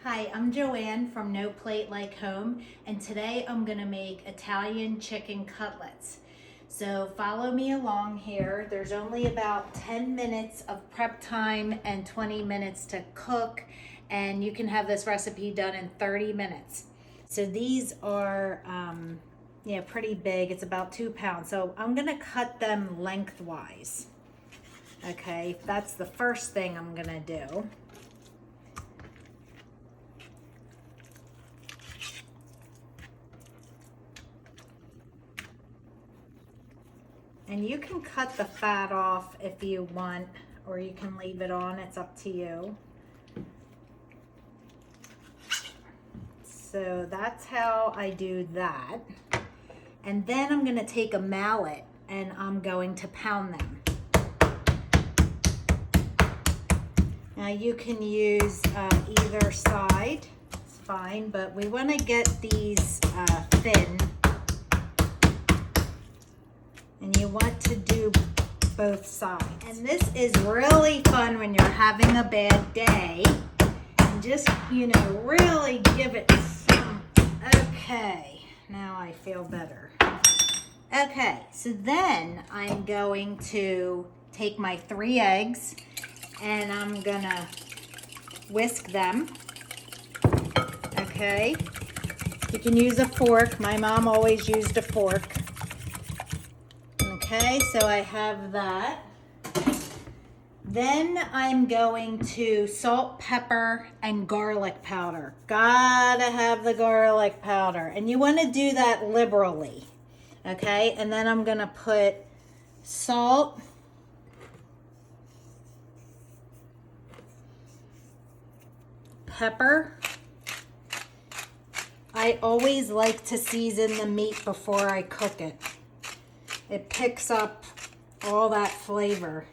Hi, I'm Joanne from No Plate Like Home, and today I'm gonna make Italian chicken cutlets. So follow me along here. There's only about 10 minutes of prep time and 20 minutes to cook, and you can have this recipe done in 30 minutes. So these are, pretty big. It's about 2 pounds. So I'm gonna cut them lengthwise. Okay, that's the first thing I'm gonna do. And you can cut the fat off if you want, or you can leave it on, it's up to you. So that's how I do that. And then I'm gonna take a mallet and I'm going to pound them. Now you can use either side, it's fine, but we wanna get these thin. And you want to do both sides. And this is really fun when you're having a bad day. And just, really give it some. Okay, now I feel better. Okay, so then I'm going to take my 3 eggs and I'm gonna whisk them. Okay, you can use a fork. My mom always used a fork. Okay, so I have that. Then I'm going to salt, pepper, and garlic powder. Gotta have the garlic powder. And you want to do that liberally. Okay, and then I'm gonna put salt, pepper. I always like to season the meat before I cook it. It picks up all that flavor.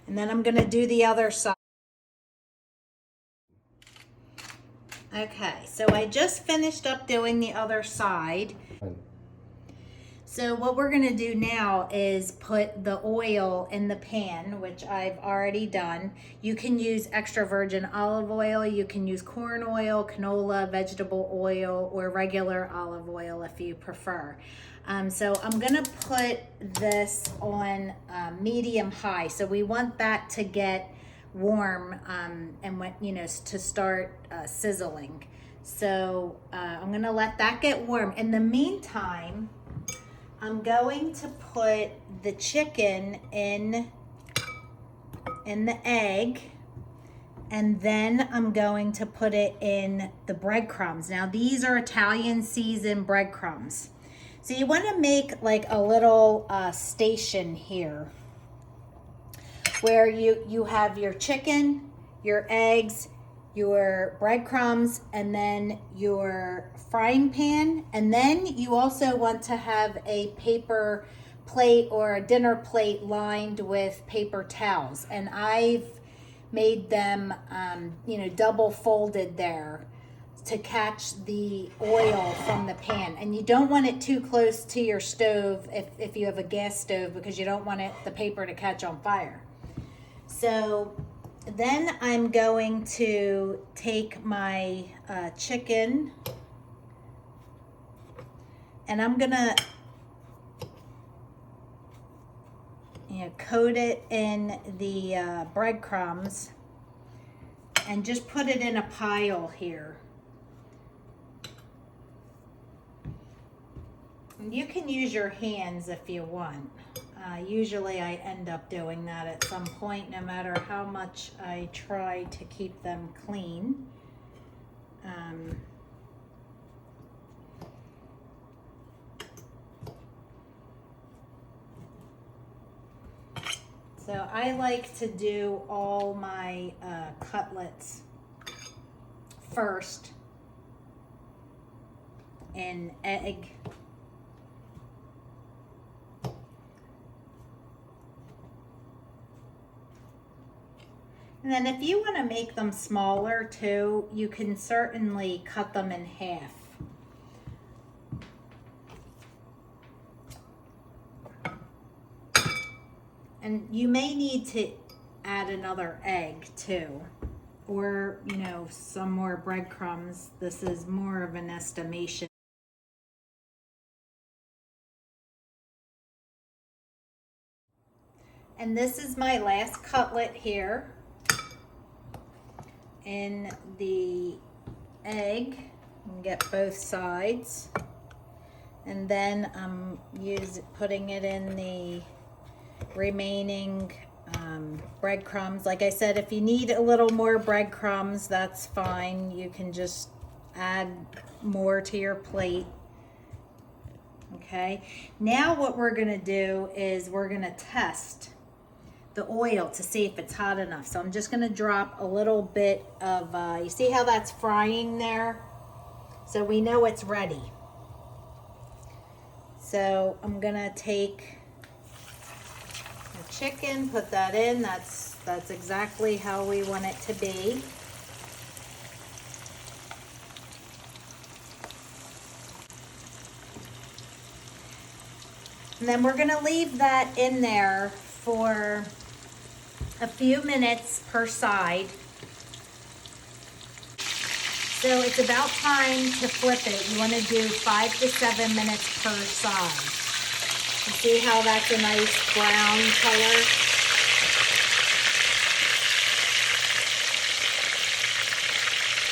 And then I'm gonna do the other side. Okay, so I just finished up doing the other side. So what we're gonna do now is put the oil in the pan, which I've already done. You can use extra virgin olive oil, you can use corn oil, canola, vegetable oil, or regular olive oil if you prefer. So I'm gonna put this on medium high. So we want that to get warm and when, to start sizzling. So I'm gonna let that get warm. In the meantime, I'm going to put the chicken in the egg, and then I'm going to put it in the breadcrumbs. Now these are Italian seasoned breadcrumbs. So you want to make like a little station here where you have your chicken, your eggs, your breadcrumbs, and then your frying pan. And then you also want to have a paper plate or a dinner plate lined with paper towels. And I've made them, double folded there to catch the oil from the pan. And you don't want it too close to your stove if you have a gas stove, because you don't want the paper to catch on fire. So then I'm going to take my chicken and I'm gonna coat it in the breadcrumbs and just put it in a pile here. You can use your hands if you want. Usually I end up doing that at some point, no matter how much I try to keep them clean. So I like to do all my cutlets first in egg. And then if you want to make them smaller too, you can certainly cut them in half. And you may need to add another egg too, or, you know, some more breadcrumbs. This is more of an estimation. And this is my last cutlet here in the egg. And get both sides. And then I'm putting it in the remaining breadcrumbs. Like I said, if you need a little more breadcrumbs, that's fine. You can just add more to your plate. Okay, now what we're gonna do is we're gonna test the oil to see if it's hot enough. So I'm just gonna drop a little bit of, you see how that's frying there? So we know it's ready. So I'm gonna take the chicken, put that in. That's exactly how we want it to be. And then we're gonna leave that in there for a few minutes per side. So it's about time to flip it. You want to do 5 to 7 minutes per side. You see how that's a nice brown color?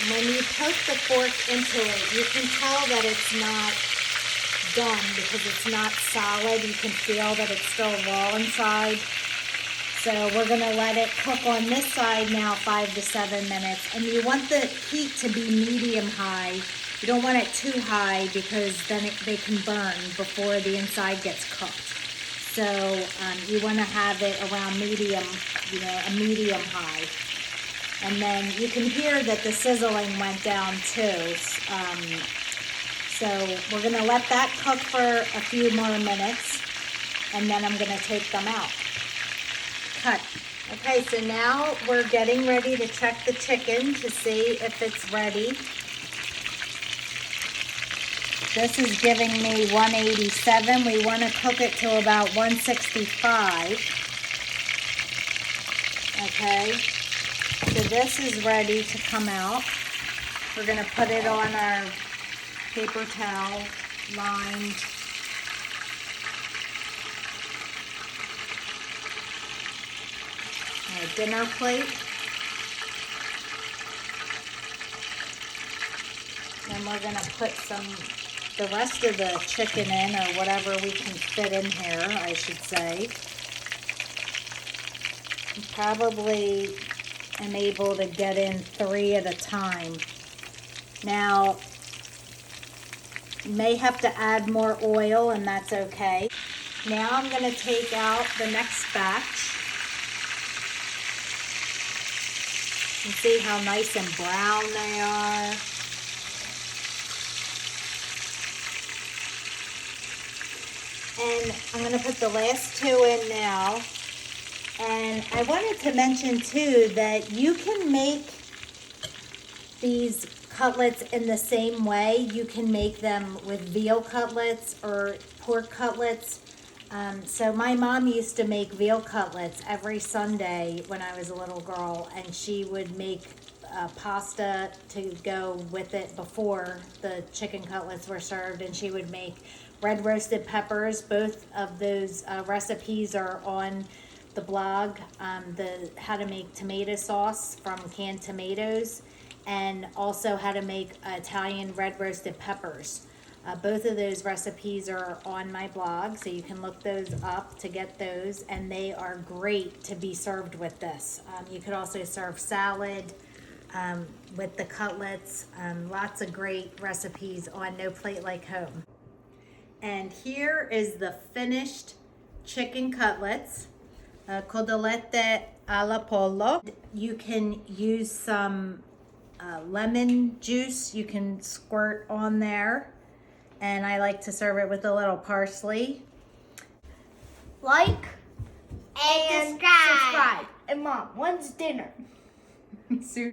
And when you poke the fork into it, you can tell that it's not done because it's not solid. You can feel that it's still raw inside. So we're gonna let it cook on this side now 5 to 7 minutes. And you want the heat to be medium high. You don't want it too high because then they can burn before the inside gets cooked. So you wanna have it around medium, you know, a medium high. And then you can hear that the sizzling went down too. So we're gonna let that cook for a few more minutes and then I'm gonna take them out. Cut. Okay, so now we're getting ready to check the chicken to see if it's ready. This is giving me 187. We want to cook it to about 165. Okay, so this is ready to come out. We're going to put it on our paper towel lined dinner plate. Then we're going to put the rest of the chicken in, or whatever we can fit in here, I should say. Probably am able to get in 3 at a time. Now, you may have to add more oil, and that's okay. Now I'm going to take out the next batch. You can see how nice and brown they are. And I'm going to put the last 2 in now. And I wanted to mention too that you can make these cutlets in the same way. You can make them with veal cutlets or pork cutlets. So my mom used to make veal cutlets every Sunday when I was a little girl, and she would make pasta to go with it before the chicken cutlets were served, and she would make red roasted peppers. Both of those recipes are on the blog, the how to make tomato sauce from canned tomatoes, and also how to make Italian red roasted peppers. Both of those recipes are on my blog, so you can look those up to get those, and they are great to be served with this. You could also serve salad with the cutlets. Lots of great recipes on No Plate Like Home. And here is the finished chicken cutlets, cotolette alla pollo. You can use some lemon juice. You can squirt on there. And I like to serve it with a little parsley. Like and subscribe. And Mom, when's dinner? Soon.